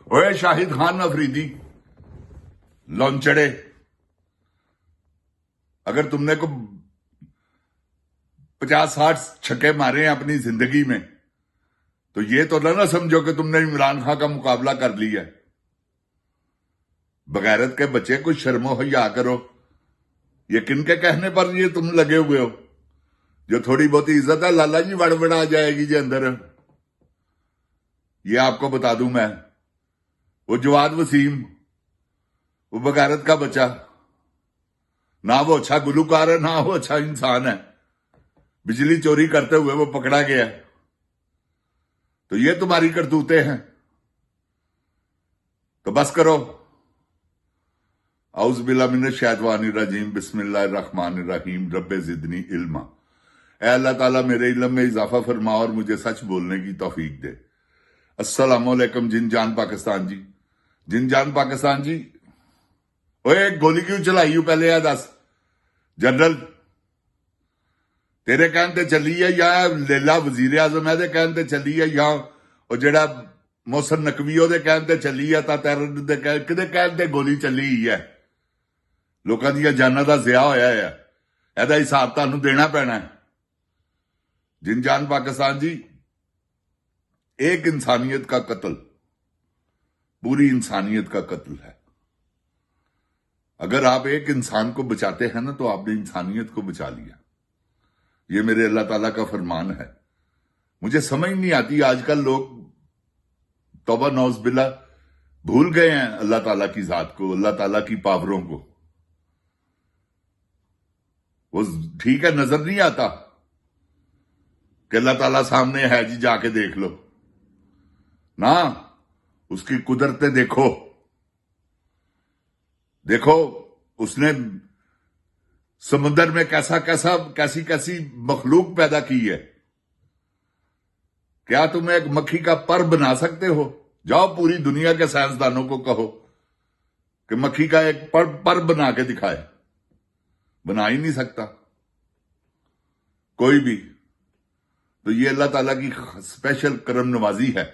ओए शाहिद खान अफरीदी लौंचड़े, अगर तुमने को 50-60 छक्के मारे हैं अपनी जिंदगी में तो ये तो ना समझो कि तुमने इमरान खान का मुकाबला कर लिया है। बगैरत के बच्चे कुछ शर्मो हया करो। ये किनके कहने पर ये तुम लगे हुए हो? जो थोड़ी बहुत इज्जत है लाला जी बड़बड़ आ जाएगी जी अंदर। ये आपको बता दूं मैं, वो जवाद वसीम, वो बगैरत का बच्चा, ना वो अच्छा गुलूकार है ना वो अच्छा इंसान है। बिजली चोरी करते हुए वो पकड़ा गया। तो ये तुम्हारी करतूतें हैं, तो बस करो। औज़ बिल्लाहि मिनश शैतानिर रजीम, बिस्मिल्लाहिर रहमानिर रहीम, रब्बे ज़िदनी इल्मा। ऐ अल्लाह ताला मेरे इल्म में इजाफा फरमा और मुझे सच बोलने की तौफीक दे। अस्सलाम वालेकुम जिनजान पाकिस्तान जी। जिनजान पाकिस्तान जी, ओए गोली क्यों चलाई हूं पहले या दस। जनरल तेरे कहन ते चली है या लेला वजीर आजम है कहन ते चली है या और जेड़ा मोहसन नकवी ओदे कहन ते चली है ता तेरे दे किदे कहन ते गोली चली ही है। लोकां दी जानां दा ज़िया होया है, एदा हिसाब तुहानूं देना पैना है। जिनजान पाकिस्तान जी, एक इंसानियत का कत्ल पूरी इंसानियत का कत्ल है। अगर आप एक इंसान को बचाते हैं ना तो आपने इंसानियत को बचा लिया। ये मेरे अल्लाह ताला का फरमान है। मुझे समझ नहीं आती, आजकल लोग तौबा नौज बिल्ला भूल गए हैं अल्लाह ताला की जात को, अल्लाह ताला की पावरों को। वो ठीक है, नजर नहीं आता कि अल्लाह ताला सामने है जी, जाके देख लो ना, उसकी कुदरतें देखो। देखो उसने समुद्र में कैसी कैसी मखलूक पैदा की है। क्या तुम एक मक्खी का पर बना सकते हो? जाओ पूरी दुनिया के साइंसदानों को कहो कि मक्खी का एक पर बना के दिखाए। बना ही नहीं सकता कोई भी। तो ये अल्लाह ताला की स्पेशल करम नवाजी है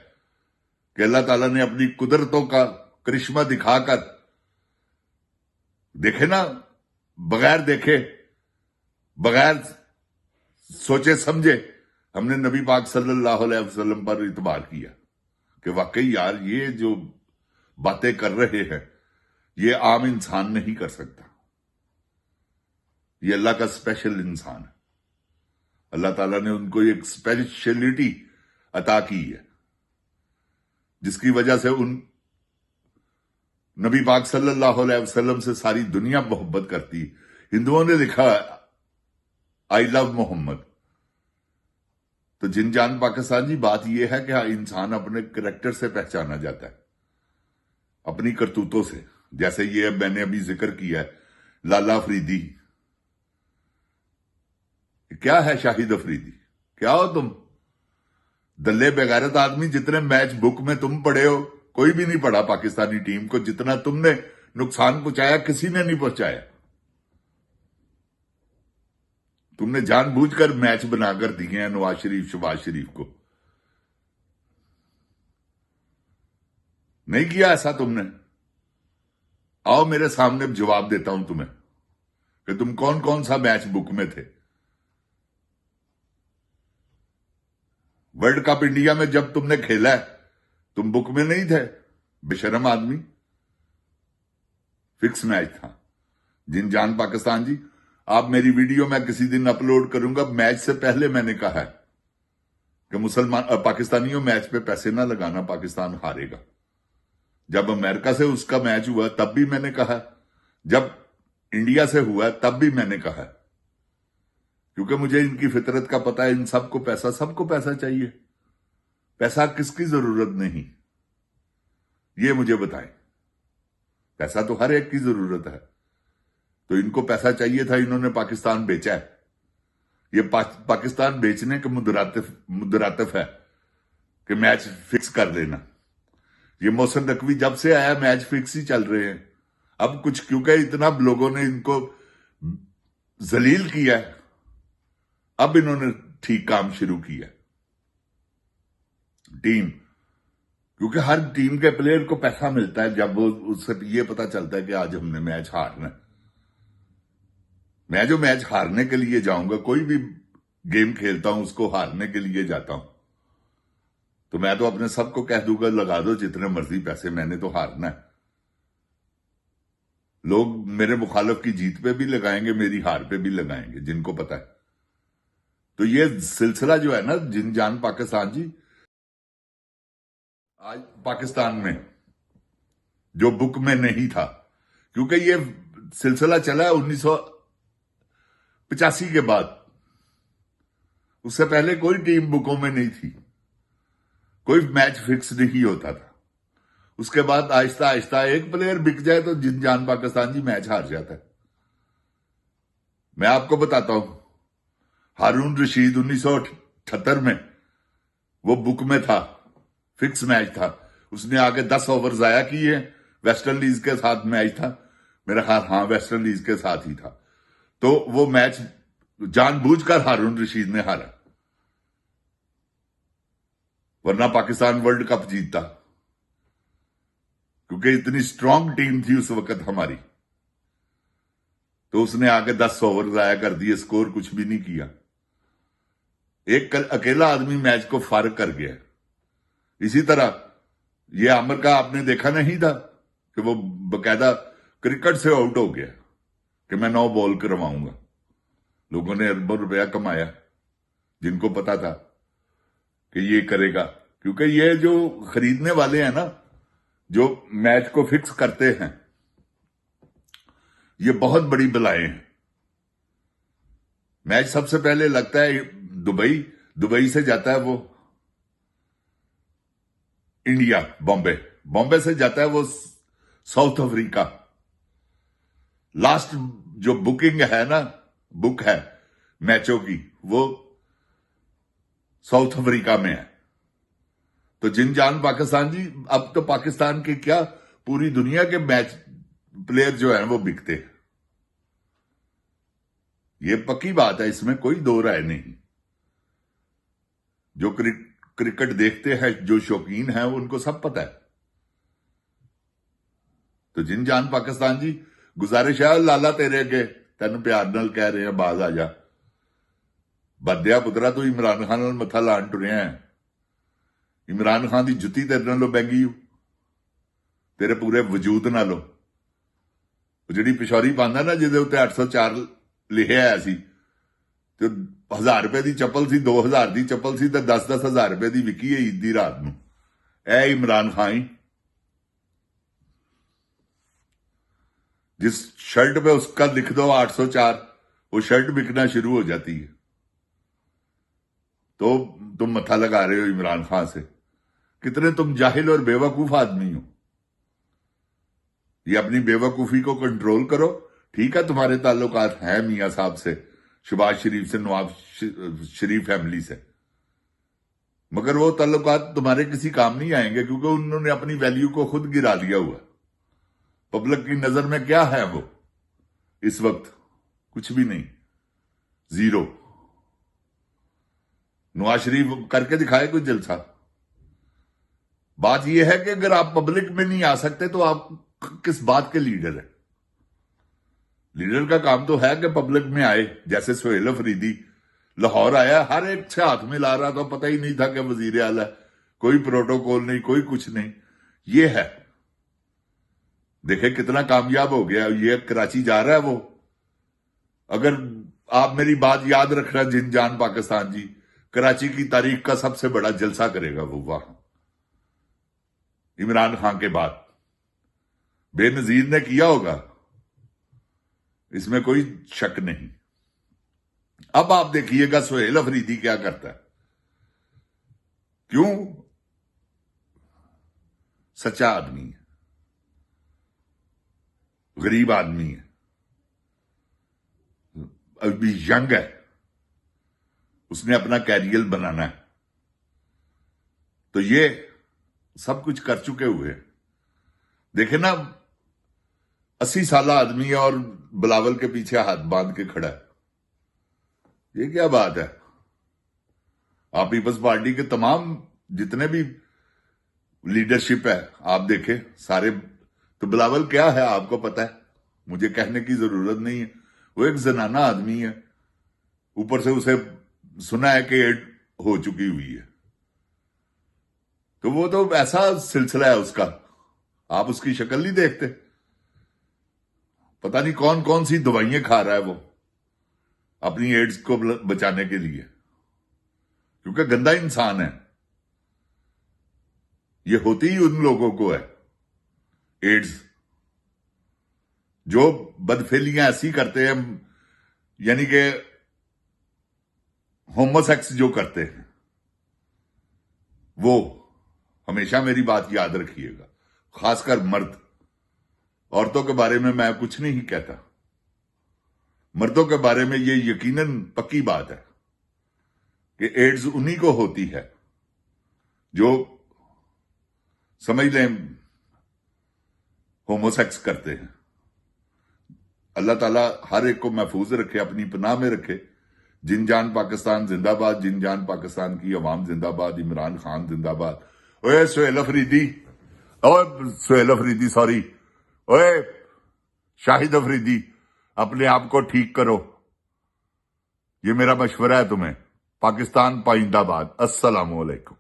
कि अल्लाह ताला ने अपनी कुदरतों का करिश्मा दिखाकर, देखे ना, बगैर देखे बगैर सोचे समझे हमने नबी पाक सल्लल्लाहु अलैहि वसल्लम पर इतबार किया कि वाकई यार ये जो बातें कर रहे हैं ये आम इंसान नहीं कर सकता। ये अल्लाह का स्पेशल इंसान है। अल्लाह ताला ने उनको एक स्पेशलिटी अता की है जिसकी वजह से उन नबी पाक सल्लल्लाहु अलैहि वसल्लम से सारी दुनिया मोहब्बत करती है। हिंदुओं ने लिखा आई लव मोहम्मद। तो जिनजान पाकिस्तान जी, बात यह है कि इंसान अपने करैक्टर से पहचाना जाता है, अपनी करतूतों से। जैसे ये मैंने अभी जिक्र किया है लाला अफरीदी। क्या है शाहिद अफरीदी? क्या हो तुम? दल्ले बेगैरत आदमी। जितने मैच बुक में तुम पढ़े हो कोई भी नहीं पढ़ा पाकिस्तानी टीम को। जितना तुमने नुकसान पहुंचाया किसी ने नहीं पहुंचाया। तुमने जानबूझकर मैच बनाकर दिए हैं नवाज शरीफ शहबाज शरीफ को। नहीं किया ऐसा तुमने। आओ मेरे सामने जवाब देता हूं तुम्हें कि तुम कौन कौन सा मैच बुक में थे। वर्ल्ड कप इंडिया में जब तुमने खेला है तुम बुक में नहीं थे, बेशरम आदमी। फिक्स मैच था। जिनजान पाकिस्तान जी, आप मेरी वीडियो मैं किसी दिन अपलोड करूंगा। मैच से पहले मैंने कहा है कि मुसलमान पाकिस्तानियों मैच पे पैसे ना लगाना, पाकिस्तान हारेगा। जब अमेरिका से उसका मैच हुआ तब भी मैंने कहा, जब इंडिया से हुआ तब भी मैंने कहा, क्योंकि मुझे इनकी फितरत का पता है। इन सबको पैसा चाहिए। पैसा किसकी जरूरत नहीं, ये मुझे बताएं। पैसा तो हर एक की जरूरत है। तो इनको पैसा चाहिए था, इन्होंने पाकिस्तान बेचा है। ये पाकिस्तान बेचने के मुदरातिफ है कि मैच फिक्स कर लेना। ये मोहसन नकवी जब से आया मैच फिक्स ही चल रहे हैं। अब कुछ क्योंकि इतना लोगों ने इनको जलील किया है, अब इन्होंने ठीक काम शुरू किया टीम। क्योंकि हर टीम के प्लेयर को पैसा मिलता है जब वो उससे ये पता चलता है कि आज हमने मैच हारना है। मैं जो मैच हारने के लिए जाऊंगा, कोई भी गेम खेलता हूं उसको हारने के लिए जाता हूं, तो मैं तो अपने सबको कह दूंगा लगा दो जितने मर्जी पैसे, मैंने तो हारना है। लोग मेरे मुखालिफ की जीत पे भी लगाएंगे, मेरी हार पे भी लगाएंगे, जिनको पता है। तो ये सिलसिला जो है ना जिन जान पाकिस्तान जी, आज पाकिस्तान में जो बुक में नहीं था, क्योंकि ये सिलसिला चला है 1985 के बाद। उससे पहले कोई टीम बुकों में नहीं थी, कोई मैच फिक्स नहीं होता था। उसके बाद आहिस्ता आहिस्ता एक प्लेयर बिक जाए तो जिन जान पाकिस्तान जी मैच हार जाता है। मैं आपको बताता हूं, हारून रशीद 1978 में वो बुक में था, फिक्स मैच था, उसने आके 10 ओवर जाया किए। वेस्ट इंडीज के साथ मैच था मेरा ख्याल, हाँ वेस्ट इंडीज के साथ ही था। तो वो मैच जानबूझकर हारून रशीद ने हारा, वरना पाकिस्तान वर्ल्ड कप जीतता, क्योंकि इतनी स्ट्रांग टीम थी उस वक्त हमारी। तो उसने आके 10 ओवर जाया कर दिए, स्कोर कुछ भी नहीं किया। एक अकेला आदमी मैच को फारग कर गया। इसी तरह ये आमिर का आपने देखा नहीं था कि वो बकायदा क्रिकेट से आउट हो गया कि मैं 9 बॉल करवाऊंगा। लोगों ने अरबों रुपया कमाया, जिनको पता था कि ये करेगा, क्योंकि ये जो खरीदने वाले हैं ना, जो मैच को फिक्स करते हैं, ये बहुत बड़ी बलाएं हैं। मैच सबसे पहले लगता है दुबई, दुबई से जाता है वो इंडिया, बॉम्बे, बॉम्बे से जाता है वो साउथ अफ्रीका। लास्ट जो बुकिंग है ना, बुक है मैचों की, वो साउथ अफ्रीका में है। तो जिन जान पाकिस्तान जी, अब तो पाकिस्तान के क्या पूरी दुनिया के मैच प्लेयर जो है वो बिकते हैं। ये पक्की बात है, इसमें कोई दो राय नहीं। जो क्रिकेट देखते हैं, जो शौकीन हैं, उनको सब पता है। तो जिन जान पाकिस्तान जी, गुजारिश है लाला तेरे अगे तेन प्यार नाल कह रहे हैं, बाज आ जा। बदया पुत्रा तू इमरान खान नाल मत्था लाण टुरिया है। इमरान खान की जुत्ती तेरे नालों महंगी, तेरे पूरे वजूद नालों। जिहड़ी पिछौरी पांदा ना, जिहदे उत्ते 804 लिखिया है सी, ते 1000 रुपए की चप्पल सी, 2000 की चप्पल सी, 10-10 हज़ार रुपए की विकी है ईद की रात में। ए इमरान खान ही, जिस शर्ट पे उसका लिख दो 804, वो शर्ट बिकना शुरू हो जाती है। तो तुम मत्था लगा रहे हो इमरान खान से। कितने तुम जाहिल और बेवकूफ आदमी हो। ये अपनी बेवकूफी को कंट्रोल करो। ठीक है, तुम्हारे ताल्लुकात हैं मियां साहब से, शहबाज शरीफ से, नवाज शरीफ फैमिली से, मगर वो ताल्लुकात तुम्हारे किसी काम नहीं आएंगे, क्योंकि उन्होंने अपनी वैल्यू को खुद गिरा दिया हुआ। पब्लिक की नजर में क्या है वो इस वक्त? कुछ भी नहीं, जीरो। नवाज शरीफ करके दिखाए कोई जलसा। बात यह है कि अगर आप पब्लिक में नहीं आ सकते तो आप किस बात के लीडर है? लीडर का काम तो है कि पब्लिक में आए। जैसे सुहेल अफरीदी लाहौर आया, हर एक से हाथ में ला रहा था, पता ही नहीं था कि वजीर आला, कोई प्रोटोकॉल नहीं, कोई कुछ नहीं। ये है, देखे कितना कामयाब हो गया। ये कराची जा रहा है वो। अगर आप मेरी बात याद रखना जिन जान पाकिस्तान जी, कराची की तारीख का सबसे बड़ा जलसा करेगा वो वहां, इमरान खान के बाद। बेनजीर ने किया होगा, इसमें कोई शक नहीं। अब आप देखिएगा सुहेल अफरीदी क्या करता है। क्यों? सच्चा आदमी है, गरीब आदमी है, अभी यंग है, उसने अपना कैरियर बनाना है। तो ये सब कुछ कर चुके हुए, देखे ना, 80 साल आदमी है और बिलावल के पीछे हाथ बांध के खड़ा है। ये क्या बात है? आप पीपल्स पार्टी के तमाम जितने भी लीडरशिप है, आप देखें सारे। तो बिलावल क्या है आपको पता है, मुझे कहने की जरूरत नहीं है। वो एक जनाना आदमी है, ऊपर से उसे सुना है कि एड हो चुकी हुई है, तो वो तो ऐसा सिलसिला है उसका, आप उसकी शक्ल नहीं देखते। पता नहीं कौन कौन सी दवाइयां खा रहा है वो अपनी एड्स को बचाने के लिए, क्योंकि गंदा इंसान है। ये होती ही उन लोगों को है एड्स जो बदफेलियां ऐसी करते हैं, यानी कि होमोसेक्स जो करते हैं। वो हमेशा मेरी बात याद रखिएगा, खासकर मर्द। औरतों के बारे में मैं कुछ नहीं कहता, मर्दों के बारे में ये यकीनन पक्की बात है कि एड्स उन्हीं को होती है जो समझ लें होमोसेक्स करते हैं। अल्लाह ताला हर एक को महफूज रखे, अपनी पनाह में रखे। जिनजान पाकिस्तान जिंदाबाद, जिनजान पाकिस्तान की अवाम जिंदाबाद, इमरान खान जिंदाबाद। ओए सुहेल अफरीदी, ओए सुहेल अफरीदी सॉरी, ओए शाहिद अफरीदी, अपने आप को ठीक करो, ये मेरा मशवरा है तुम्हें। पाकिस्तान पाइंदाबाद। अस्सलाम वालेकुम।